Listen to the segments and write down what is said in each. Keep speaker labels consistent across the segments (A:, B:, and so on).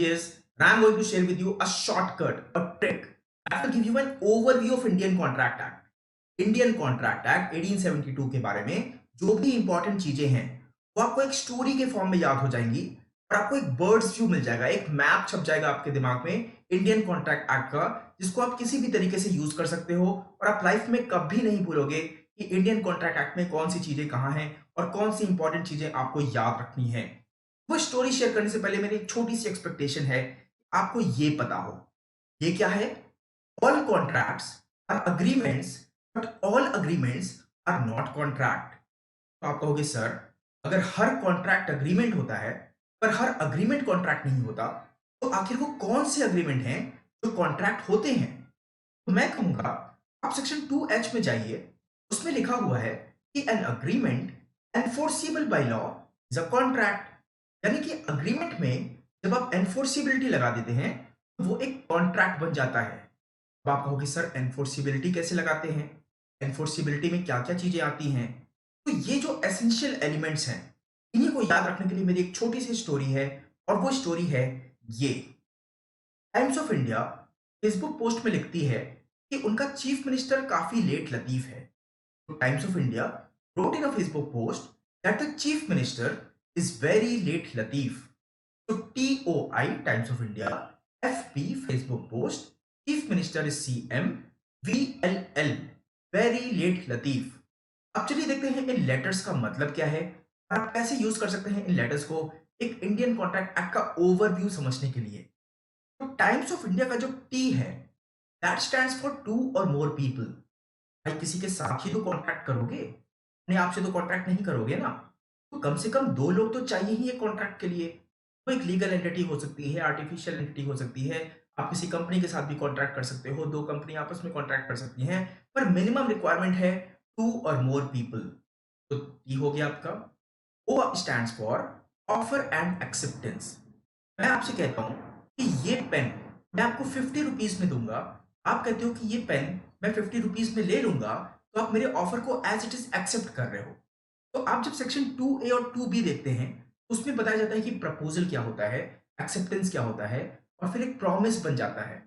A: challenges, and I'm going to share with you a shortcut, a trick that will give you an overview of Indian Contract Act. Indian contract act 1872 के बारे में जो भी important चीजें हैं वो आपको एक स्टोरी के फॉर्म में याद हो जाएंगी और आपको एक बर्ड्स व्यू मिल जाएगा, एक मैप छप जाएगा आपके दिमाग में इंडियन कॉन्ट्रैक्ट एक्ट का, जिसको आप किसी भी तरीके से यूज कर सकते हो और आप लाइफ में कभी नहीं भूलोगे कि इंडियन कॉन्ट्रैक्ट एक्ट में कौन सी चीजें कहाँ हैं और कौन सी इंपॉर्टेंट चीजें आपको याद रखनी है। वो स्टोरी शेयर करने से पहले मेरी एक छोटी सी एक्सपेक्टेशन है, आपको ये पता हो ये क्या है। All contracts are agreements but all agreements are not contract. तो आप कहोगे सर, अगर हर कॉन्ट्रैक्ट अग्रीमेंट होता है पर हर अग्रीमेंट कॉन्ट्रैक्ट नहीं होता, तो आखिर वो कौन से अग्रीमेंट हैं जो कॉन्ट्रैक्ट होते हैं। तो मैं कहूंगा आप सेक्शन 2H में जाइए, उसमें लिखा हुआ है कि an agreement enforceable by law is a contract. यानी कि अग्रीमेंट में जब आप एनफोर्सिबिलिटी लगा देते हैं तो वो एक कॉन्ट्रैक्ट बन जाता है। अब आप कहोगे सर एनफोर्सिबिलिटी कैसे लगाते हैं, एनफोर्सिबिलिटी में क्या क्या चीजें आती हैं। तो ये जो एसेंशियल एलिमेंट्स हैं इन्हीं को याद रखने के लिए मेरी एक छोटी सी स्टोरी है, और वो स्टोरी है ये। Times of India Facebook post में लिखती है कि उनका चीफ मिनिस्टर काफी लेट लतीफ है। तो times of India wrote in a Facebook post that the chief minister is very late Latif. So TOI Times of India, FP Facebook post, chief minister is CM, VLL very late Latif. अब चलिए देखते हैं इन letters का मतलब क्या है और आप कैसे यूज कर सकते हैं इन लेटर्स को एक इंडियन कॉन्ट्रैक्ट एक्ट का ओवरव्यू समझने के लिए। तो टाइम्स ऑफ इंडिया का जो टी है दैट स्टैंड्स फॉर टू और मोर पीपल। भाई किसी के साथ ही तो कॉन्ट्रैक्ट करोगे, अपने आप से तो कॉन्ट्रैक्ट नहीं करोगे ना। तो कम से कम दो लोग तो चाहिए ही एक कॉन्ट्रैक्ट के लिए। वो एक लीगल एंटिटी हो सकती है, आर्टिफिशियल एंटिटी हो सकती है, आप किसी कंपनी के साथ भी कॉन्ट्रैक्ट कर सकते हो, दो कंपनी आपस में कॉन्ट्रैक्ट कर सकती हैं, पर मिनिमम रिक्वायरमेंट है टू और मोर पीपल। तो ये हो गया आपका। O stands for offer and acceptance. मैं आपसे कहता हूं कि ये पेन मैं आपको 50 रुपीज में दूंगा, आप कहते हो कि ये पेन मैं 50 रुपीज में ले लूंगा, तो आप मेरे ऑफर को एज इट इज एक्सेप्ट कर रहे हो। तो आप जब सेक्शन 2A और 2B देखते हैं, उसमें बताया जाता है कि प्रपोजल क्या होता है, एक्सेप्टेंस क्या होता है, और फिर एक प्रॉमिस बन जाता है।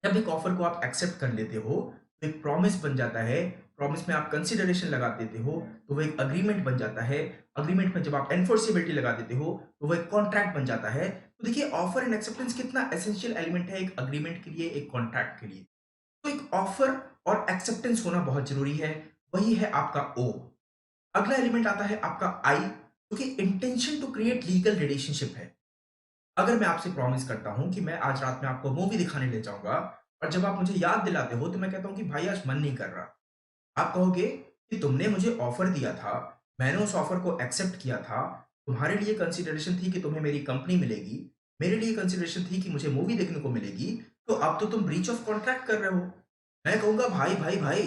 A: जब एक ऑफर को आप एक्सेप्ट कर लेते हो तो एक प्रॉमिस बन जाता है, प्रॉमिस में आप कंसिडरेशन लगा देते हो तो वो एक अग्रीमेंट बन जाता है, अग्रीमेंट में जब आप एनफोर्सिबिलिटी लगा देते हो तो वो एक कॉन्ट्रैक्ट बन जाता है। तो देखिए ऑफर एंड एक्सेप्टेंस कितना एसेंशियल एलिमेंट है एक अग्रीमेंट के लिए, एक कॉन्ट्रैक्ट के लिए। तो एक ऑफर और एक्सेप्टेंस होना बहुत जरूरी है, वही है आपका ओ। अगला एलिमेंट आता है आपका आई, जो कि intention to create legal relationship है। अगर मैं आपसे प्रॉमिस करता हूं कि मैं आज रात में आपको मूवी दिखाने ले जाऊंगा और जब आप मुझे याद दिलाते हो तो मैं कहता हूं कि भाई आज मन नहीं कर रहा, आप कहोगे कि तुमने मुझे ऑफर दिया था, मैंने उस ऑफर को एक्सेप्ट किया था, तुम्हारे लिए कंसिडरेशन थी कि तुम्हें मेरी कंपनी मिलेगी, मेरे लिए कंसिडरेशन थी कि मुझे मूवी देखने को मिलेगी, तो अब तो तुम ब्रीच ऑफ कॉन्ट्रैक्ट कर रहे हो। मैं कहूंगा भाई भाई भाई,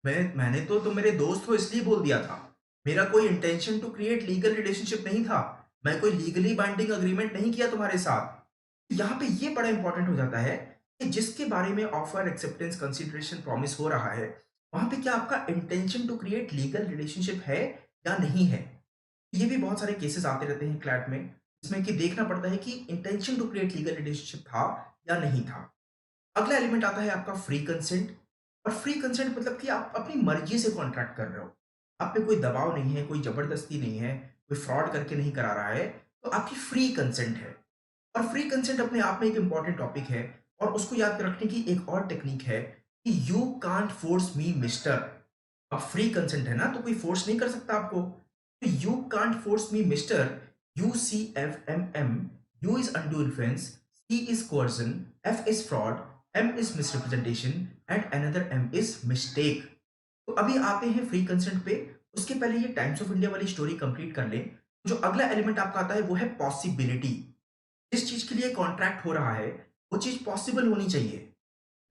A: मैंने तो तुम मेरे दोस्त हो इसलिए बोल दिया था, मेरा कोई intention to create legal relationship नहीं था, मैं कोई लीगली बाइंडिंग अग्रीमेंट नहीं किया तुम्हारे साथ। यहाँ पे ये बड़ा इंपॉर्टेंट हो जाता है कि जिसके बारे में ऑफर एक्सेप्टेंस कंसिडरेशन प्रॉमिस हो रहा है, वहां पे क्या आपका intention to create legal relationship है या नहीं है। ये भी बहुत सारे केसेस आते रहते हैं क्लैट में, जिसमें कि देखना पड़ता है कि intention to create legal relationship था या नहीं था। अगला एलिमेंट आता है आपका फ्री कंसेंट। और फ्री कंसेंट मतलब कि आप अपनी मर्जी से कॉन्ट्रैक्ट कर रहे हो, आप पे कोई दबाव नहीं है, कोई जबरदस्ती नहीं है, कोई फ्रॉड करके नहीं करा रहा है, तो आपकी फ्री कंसेंट है। और फ्री कंसेंट अपने आप में एक इंपॉर्टेंट टॉपिक है, और उसको याद रखने की एक और टेक्निक है कि you can't force me mister. अब फ्री कंसेंट है ना, तो कोई फोर्स नहीं कर सकता आपको। तो you can't force me mister, UCFMM, you is undo influence, C is coercion, F is fraud, M is misrepresentation and another M is mistake। तो अभी आते हैं फ्री कंसेंट पे, उसके पहले ये टाइम्स ऑफ इंडिया वाली स्टोरी कंप्लीट कर लें। जो अगला एलिमेंट आपका आता है वो है पॉसिबिलिटी। जिस चीज के लिए कॉन्ट्रैक्ट हो रहा है वो चीज पॉसिबल होनी चाहिए।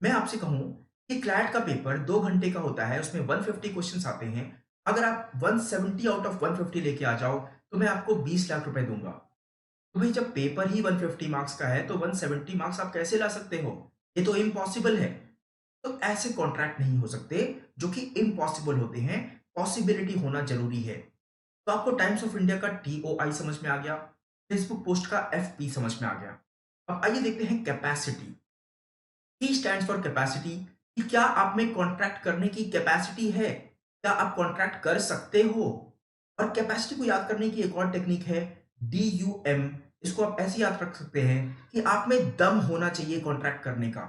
A: मैं आपसे कहूं कि क्लैट का पेपर 2 घंटे का होता है, उसमें 150 क्वेश्चंस आते हैं। अगर आप 170 आउट ऑफ 150 लेके आ जाओ तो मैं आपको 20 लाख रुपए दूंगा। तो भाई जब पेपर ही 150 मार्क्स का है तो 170 मार्क्स आप कैसे ला सकते हो, ये तो इम्पॉसिबल है। तो ऐसे कॉन्ट्रैक्ट नहीं हो सकते जो कि इम्पॉसिबल होते हैं, पॉसिबिलिटी होना जरूरी है। तो आपको टाइम्स ऑफ इंडिया का TOI समझ में आ गया, फेसबुक पोस्ट का FP समझ में आ गया। अब आइए देखते हैं capacity. P stands for capacity, कि क्या आप में कॉन्ट्रैक्ट करने की कैपेसिटी है? क्या आप कॉन्ट्रैक्ट कर सकते हो? और कैपेसिटी को याद करने की एक और टेक्निक है DUM। इसको आप ऐसे याद रख सकते हैं कि आप में दम होना चाहिए कॉन्ट्रैक्ट करने का।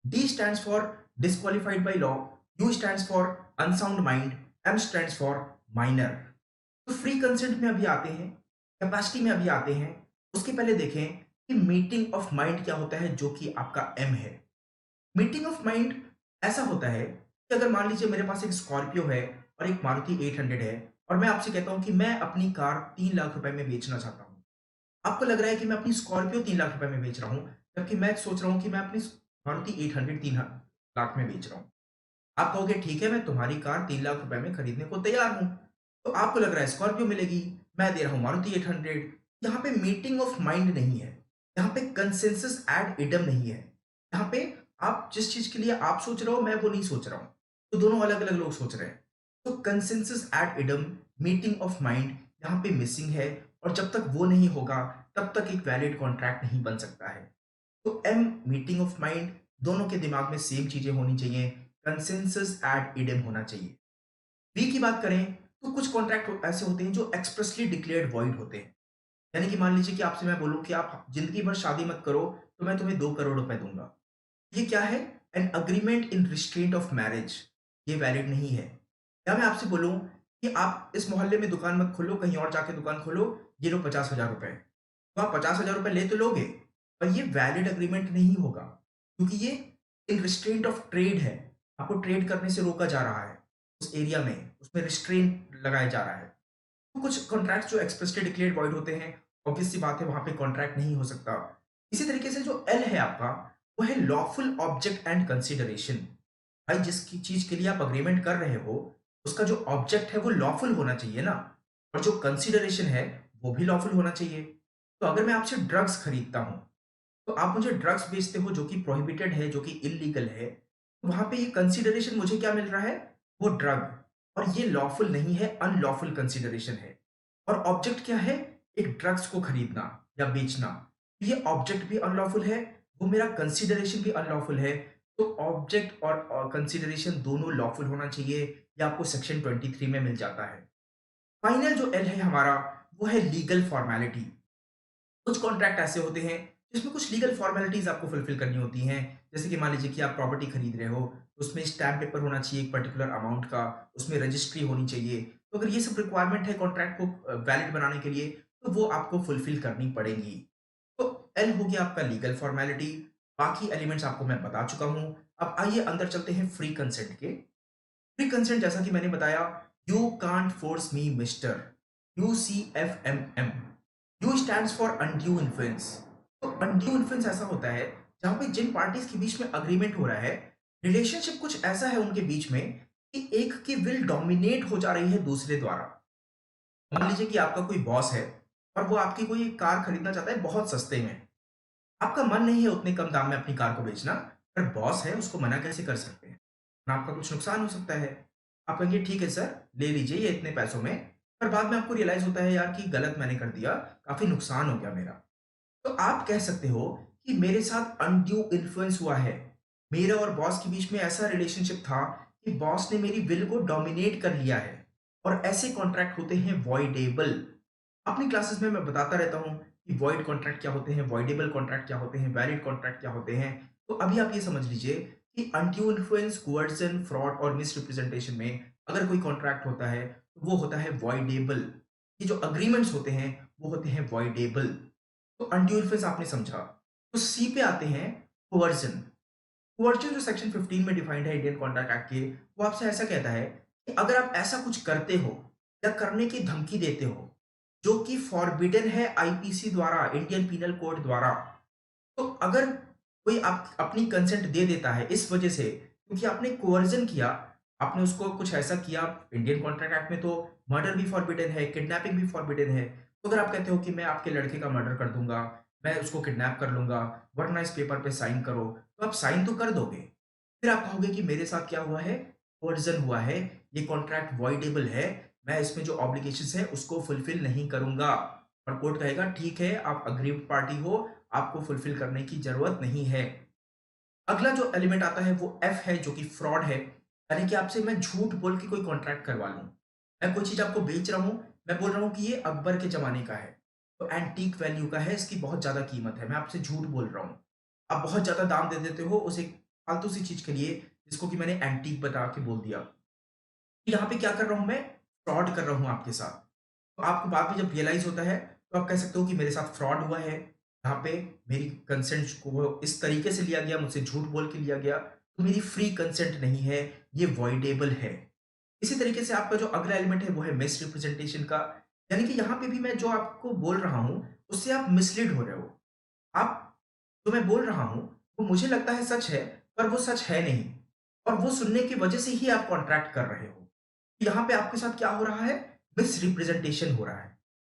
A: D stands for disqualified by law, U stands for unsound mind, M stands for minor. तो फ्री कंसेंट में अभी आते हैं, कैपेसिटी में अभी आते हैं। उसके पहले देखें कि मीटिंग ऑफ माइंड क्या होता है, जो कि आपका M है। मीटिंग ऑफ माइंड ऐसा होता है कि अगर मान लीजिए मेरे पास एक स्कॉर्पियो है और एक मारुति 800 है, और मैं आपसे कहता हूं कि मैं अपनी कार 3 लाख रुपए में बेचना चाहता हूं। आपको लग रहा है कि मैं अपनी स्कॉर्पियो 3 लाख रुपए में बेच रहा हूं, जबकि मैं सोच रहा हूं कि मैं अपनी मारुति 800 3 लाख में बेच रहा हूं। आप कहोगे ठीक है, मैं तुम्हारी कार 3 लाख रुपए में खरीदने को तैयार हूं। तो आपको लग रहा है स्कॉर्पियो मिलेगी, मैं दे रहा हूं मारुति 800। यहाँ पे मीटिंग ऑफ माइंड नहीं है, यहाँ पे कंसेंसस एड इडम नहीं है। यहाँ पे आप जिस चीज के लिए आप सोच रहे हो, मैं वो नहीं सोच रहा हूँ, तो दोनों अलग अलग लोग सोच रहे हैं। तो consensus ad idem, meeting of mind यहाँ पे मिसिंग है। और जब तक वो नहीं होगा, तब तक एक वैलिड कॉन्ट्रैक्ट नहीं बन सकता है। तो एम, मीटिंग ऑफ माइंड, दोनों के दिमाग में सेम चीजें होनी चाहिए। कंसेंसस एड इडम होना चाहिए। बी की बात करें तो कुछ कॉन्ट्रैक्ट ऐसे होते हैं जो एक्सप्रेसली डिक्लेयर्ड वॉइड होते हैं। यानी कि मान लीजिए कि आपसे मैं बोलूं कि आप जिंदगी भर शादी मत करो, तो मैं तुम्हें 2 करोड़ रुपए दूंगा। ये क्या है? An agreement in restraint of marriage. ये वैलिड नहीं है। या मैं आपसे बोलूं कि आप इस मोहल्ले में दुकान मत खोलो, कहीं और जाके दुकान खोलो, ये लो 50,000 रुपए। तो आप 50,000 रुपए ले तो लोगे, पर ये वैलिड अग्रीमेंट नहीं होगा, क्योंकि ये इन रिस्ट्रेंट ऑफ ट्रेड है। आपको ट्रेड करने से रोका जा रहा है उस एरिया में, उसमें रिस्ट्रेंट लगाया जा रहा है। तो कुछ कॉन्ट्रैक्ट्स जो एक्सप्रेसली डिक्लेयर्ड वॉइड होते हैं, ऑब्वियस सी बात है वहां पे कॉन्ट्रैक्ट नहीं हो सकता। इसी तरीके से जो एल है आपका, वो है लॉफुल ऑब्जेक्ट एंड कंसिडरेशन। भाई जिसकी चीज के लिए आप अग्रीमेंट कर रहे हो, उसका जो ऑब्जेक्ट है वो लॉफुल होना चाहिए ना, और जो कंसिडरेशन है वो भी लॉफुल होना चाहिए। तो अगर मैं आपसे ड्रग्स खरीदता हूँ, तो आप मुझे ड्रग्स बेचते हो जो कि प्रोहिबिटेड है, जो कि इलीगल है, तो वहां पे ये कंसिडरेशन मुझे क्या मिल रहा है? वो ड्रग। और ये लॉफुल नहीं है, अनलॉफुल कंसिडरेशन है। और ऑब्जेक्ट क्या है? एक ड्रग्स को खरीदना या बेचना। ये ऑब्जेक्ट भी अनलॉफुल है, वो मेरा कंसिडरेशन भी अनलॉफुल है। तो ऑब्जेक्ट और कंसिडरेशन दोनों लॉफुल होना चाहिए। ये आपको सेक्शन 23 में मिल जाता है। फाइनल जो एल है हमारा, वो है लीगल फॉर्मेलिटी। कुछ कॉन्ट्रैक्ट ऐसे होते हैं जिसमें कुछ लीगल फॉर्मेलिटीज आपको फुलफिल करनी होती हैं। जैसे कि मान लीजिए कि आप प्रॉपर्टी खरीद रहे हो, तो उसमें स्टैम्प पेपर होना चाहिए एक पर्टिकुलर अमाउंट का, उसमें रजिस्ट्री होनी चाहिए। तो अगर ये सब रिक्वायरमेंट है कॉन्ट्रैक्ट को वैलिड बनाने के लिए, तो वो आपको फुलफिल करनी पड़ेगी। तो एल हो गया आपका लीगल फॉर्मेलिटी। बाकी एलिमेंट्स आपको मैं बता चुका हूं। अब आइए अंदर चलते हैं फ्री कंसेंट के। फ्री कंसेंट जैसा कि मैंने बताया, you can't force me mister, UCFMM। You stands for undue influence. तो अनड्यू इन्फ्लुएंस ऐसा होता है जहां पे जिन पार्टीज के बीच में अग्रीमेंट हो रहा है, रिलेशनशिप कुछ ऐसा है उनके बीच में कि एक की विल डोमिनेट हो जा रही है दूसरे द्वारा। मान लीजिए कि आपका कोई बॉस है और वो आपकी कोई कार खरीदना चाहता है बहुत सस्ते में। आपका मन नहीं है उतने कम दाम में अपनी कार को बेचना, पर बॉस है, उसको मना कैसे कर सकते हैं? ना आपका कुछ नुकसान हो सकता है। आप कहेंगे ठीक है सर, ले लीजिए ये इतने पैसों में। पर बाद में आपको रियलाइज होता है यार कि गलत मैंने कर दिया, काफी नुकसान हो गया मेरा। तो आप कह सकते हो कि मेरे साथ अनड्यू इन्फ्लुएंस हुआ है। मेरे और बॉस के बीच में ऐसा रिलेशनशिप था कि बॉस ने मेरी विल को डोमिनेट कर लिया है। और ऐसे कॉन्ट्रैक्ट होते हैं वॉइडेबल। अपनी क्लासेस में मैं बताता रहता हूँ कि वॉइड कॉन्ट्रैक्ट क्या होते हैं, वॉइडेबल कॉन्ट्रैक्ट क्या होते हैं, वैलिड कॉन्ट्रैक्ट क्या होते हैं। तो अभी आप ये समझ लीजिए कि अनड्यू इन्फ्लुएंस, कोवर्जन, फ्रॉड और मिसरिप्रेजेंटेशन में अगर कोई कॉन्ट्रैक्ट होता है, तो वो होता है वॉइडेबल। ये जो अग्रीमेंट्स होते हैं, वो होते हैं वॉइडेबल। तो अनड्यू इन्फ्लुएंस आपने समझा। तो सी पे आते हैं, कोवर्जन। कोवर्जन जो सेक्शन 15 में डिफाइंड है इंडियन कॉन्ट्रैक्ट एक्ट के, वो आपसे ऐसा कहता है कि अगर आप ऐसा कुछ करते हो या करने की धमकी देते हो जो कि फॉरबिडन है आईपीसी द्वारा, इंडियन पीनल कोड द्वारा, तो अगर कोई आप अपनी कंसेंट दे देता है इस वजह से, क्योंकि आपने कोवर्जन किया, आपने उसको कुछ ऐसा किया। इंडियन कॉन्ट्रैक्ट एक्ट में तो मर्डर भी फॉरबिडन है, किडनैपिंग भी फॉरबिडन है। तो अगर आप कहते हो कि मैं आपके लड़के का मर्डर कर दूंगा, मैं उसको किडनैप कर लूंगा, वरना इस पेपर पे साइन करो, तो आप साइन तो कर दोगे। फिर आप कहोगे कि मेरे साथ क्या हुआ है? कोवर्जन हुआ है, ये कॉन्ट्रैक्ट वॉइडेबल है, मैं इसमें जो ऑब्लिगेशंस है उसको फुलफिल नहीं करूंगा। और कोर्ट कहेगा ठीक है, आप अग्रीव्ड पार्टी हो, आपको फुलफिल करने की ज़रूरत नहीं है। अगला जो एलिमेंट आता है वो एफ है जो कि फ्रॉड है। यानी कि आपसे मैं झूठ बोल के कोई कॉन्ट्रैक्ट करवा लूँ। मैं कोई चीज़ आपको बेच रहा हूँ, मैं बोल रहा हूँ कि ये अकबर के ज़माने का है, तो एंटीक वैल्यू का है, इसकी बहुत ज़्यादा कीमत है, मैं आपसे झूठ बोल रहा हूँ। आप बहुत ज़्यादा दाम दे देते हो उस एक फालतू सी चीज़ के लिए जिसको कि मैंने एंटीक बता के बोल दिया। यहाँ पे क्या कर रहा हूँ मैं? फ्रॉड कर रहा हूँ आपके साथ। तो आपको बाद में जब रियलाइज़ होता है, तो आप कह सकते हो कि मेरे साथ फ्रॉड हुआ है। यहाँ पे मेरी कंसेंट को इस तरीके से लिया गया, मुझसे झूठ बोल के लिया गया, तो मेरी फ्री कंसेंट नहीं है, ये वॉइडेबल है। इसी तरीके से आपका जो अगला एलिमेंट है, वो है मिसरिप्रेजेंटेशन का। यानी कि यहाँ पे भी मैं जो आपको बोल रहा हूँ, उससे आप मिसलीड हो रहे हो। आप जो मैं बोल रहा हूँ, वो मुझे लगता है सच है, पर वो सच है नहीं और वो सुनने की वजह से ही आप कॉन्ट्रैक्ट कर रहे हो। यहाँ पे आपके साथ क्या हो रहा है? मिसरिप्रेजेंटेशन हो रहा है।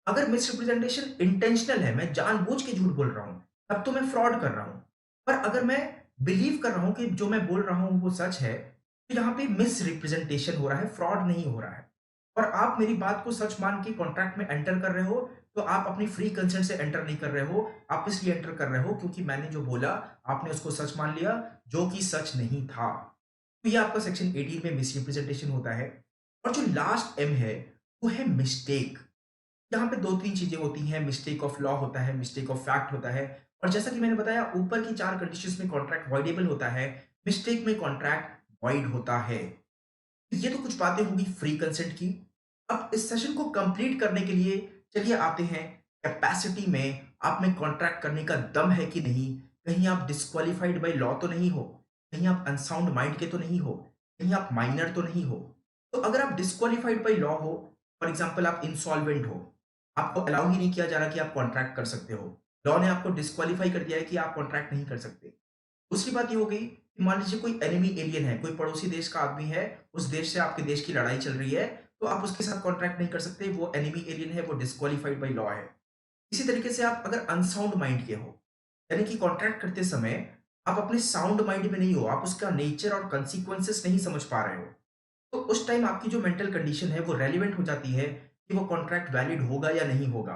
A: अगर मिसरिप्रेजेंटेशन इंटेंशनल है, मैं जानबूझ के झूठ बोल रहा हूँ, तब तो मैं फ्रॉड कर रहा हूँ। पर अगर मैं बिलीव कर रहा हूँ कि जो मैं बोल रहा हूँ वो सच है, तो यहाँ पे मिसरिप्रेजेंटेशन हो रहा है, फ्रॉड नहीं हो रहा है। और आप मेरी बात को सच मान के कॉन्ट्रैक्ट में एंटर कर रहे हो, तो आप अपनी फ्री कंसेंट से एंटर नहीं कर रहे हो, आप इसलिए एंटर कर रहे हो क्योंकि मैंने जो बोला, आपने उसको सच मान लिया, जो कि सच नहीं था। तो ये आपका सेक्शन 18 में मिसरिप्रेजेंटेशन होता है। और जो लास्ट एम है, वो है मिस्टेक। यहाँ पे 2-3 चीज़ें होती हैं, मिस्टेक ऑफ लॉ होता है, मिस्टेक ऑफ फैक्ट होता है और जैसा कि मैंने बताया ऊपर की 4 कंडीशंस में कॉन्ट्रैक्ट वॉइडेबल होता है, मिस्टेक में कॉन्ट्रैक्ट वॉइड होता है। ये तो कुछ बातें होंगी फ्री कंसेंट की। अब इस सेशन को कंप्लीट करने के लिए चलिए आते हैं कैपेसिटी में आप में कॉन्ट्रैक्ट करने का दम है कि नहीं? कहीं आप डिस्क्वालिफाइड बाय लॉ तो नहीं हो? कहीं आप अनसाउंड माइंड के तो नहीं हो? कहीं आप माइनर तो नहीं हो? तो अगर आप डिस्क्वालिफाइड बाय लॉ हो, फॉर एग्जांपल आप इंसॉल्वेंट हो, आपको अलाउ ही नहीं किया जा रहा कि आप कॉन्ट्रैक्ट कर सकते हो। लॉ ने आपको डिस्क्वालिफाई कर दिया है कि आप कॉन्ट्रैक्ट नहीं कर सकते। दूसरी बात ये हो गई कि मान लीजिए कोई एनिमी एलियन है, कोई पड़ोसी देश का आदमी है, उस देश से आपके देश की लड़ाई चल रही है, तो आप उसके साथ कॉन्ट्रैक्ट नहीं कर सकते, वो एनिमी एलियन है, वो डिस्क्वालिफाइड बाय लॉ है। इसी तरीके से आप अगर अनसाउंड माइंड के हो, यानी कि कॉन्ट्रैक्ट करते समय आप अपने साउंड माइंड में नहीं हो, आप उसका नेचर और कॉन्सिक्वेंसेस नहीं समझ पा रहे हो, तो उस टाइम आपकी जो मेंटल कंडीशन है वो रेलेवेंट हो जाती है कि वो कॉन्ट्रैक्ट वैलिड होगा या नहीं होगा।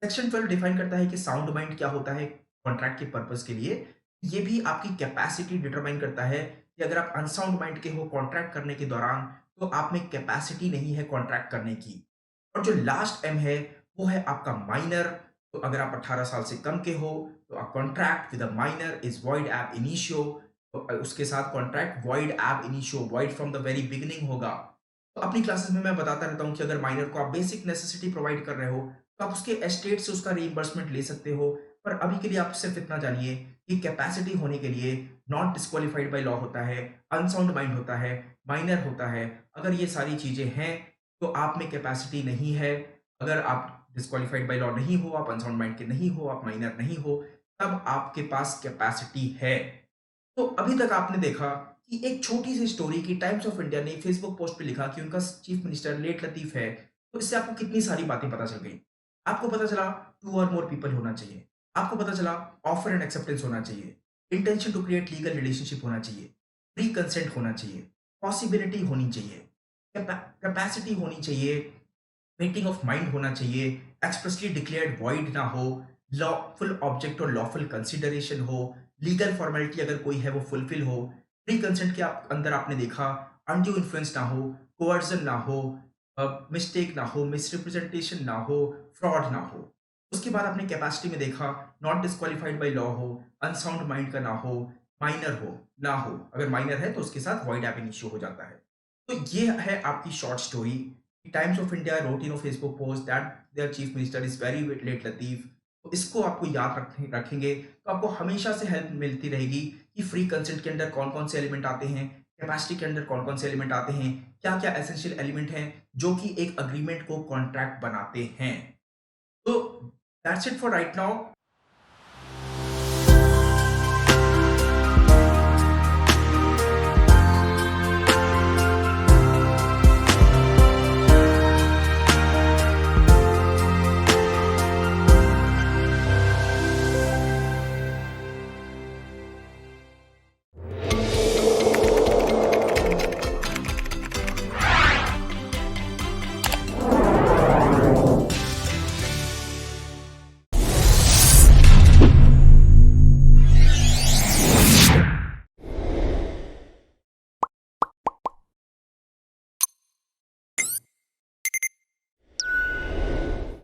A: सेक्शन 12 डिफाइन करता है कि साउंड माइंड क्या होता है कॉन्ट्रैक्ट के पर्पस के लिए। ये भी आपकी कैपेसिटी डिटरमाइन करता है कि अगर आप अनसाउंड माइंड के हो कॉन्ट्रैक्ट करने के दौरान, तो आप में कैपेसिटी नहीं है कॉन्ट्रैक्ट करने की। और जो लास्ट एम है, वो है आपका माइनर। तो अगर आप 18 साल से कम के हो, तो a contract with a minor is void एब इनिशियो। तो उसके साथ कॉन्ट्रैक्ट वॉइड एब initio, void from the very beginning होगा। तो अपनी क्लासेस में मैं बताता रहता हूँ कि अगर माइनर को आप बेसिक नेसेसिटी प्रोवाइड कर रहे हो, तो आप उसके एस्टेट से उसका रीइंबर्समेंट ले सकते हो। पर अभी के लिए आप सिर्फ इतना जानिए कि कैपेसिटी होने के लिए नॉट डिस्क्वालिफाइड बाय लॉ होता है, अनसाउंड माइंड होता है, माइनर होता है। अगर ये सारी चीज़ें हैं, तो आप में कैपेसिटी नहीं है। अगर आप डिस्क्वालिफाइड बाय लॉ नहीं हो, आप अनसाउंड माइंड के नहीं हो, आप माइनर नहीं हो, तब आपके पास कैपेसिटी है। तो अभी तक आपने देखा कि एक छोटी-सी स्टोरी की टाइम्स ऑफ इंडिया ने फेसबुक पोस्ट पे लिखा कि उनका चीफ मिनिस्टर लेट लतीफ़ है, तो इससे आपको कितनी सारी बातें पता चल गई। आपको पता चला 2 और मोर पीपल होना चाहिए। आपको पता चला ऑफर एंड एक्सेप्टेंस होना चाहिए, intention to create legal relationship होना चाहिए, प्री कंसेंट होना चाहिए, पॉसिबिलिटी होनी चाहिए, कैपेसिटी होनी चाहिए, मीटिंग ऑफ माइंड होना चाहिए, एक्सप्रेसली डिक्लेयर्ड वॉइड ना हो, लॉफुल ऑब्जेक्ट और लॉफुल कंसिडरेशन हो, लीगल फॉर्मेलिटी अगर कोई है वो फुलफिल हो, प्री कंसेंट के आप अंदर आपने देखा अनड्यू इन्फ्लुएंस ना हो, कोअर्जन ना हो, मिस्टेक ना हो, मिसरिप्रेजेंटेशन ना हो, फ्रॉड ना हो। उसके बाद आपने कैपेसिटी में देखा नॉट डिस्क्वालिफाइड बाय लॉ हो, अनसाउंड माइंड का ना हो, माइनर हो, ना हो। अगर माइनर है तो उसके साथ वॉइड एब इनिशियो हो जाता है। तो ये है आपकी short story. Times of India wrote in a Facebook post that their chief minister is very late Latif. तो इसको आपको याद रखेंगे तो आपको हमेशा से हेल्प मिलती रहेगी कि फ्री कंसेंट के अंदर कौन-कौन से एलिमेंट आते हैं, कैपेसिटी के अंदर कौन-कौन से एलिमेंट आते हैं, क्या-क्या एसेंशियल एलिमेंट हैं जो कि एक एग्रीमेंट को कॉन्ट्रैक्ट बनाते हैं। तो that's it for right now.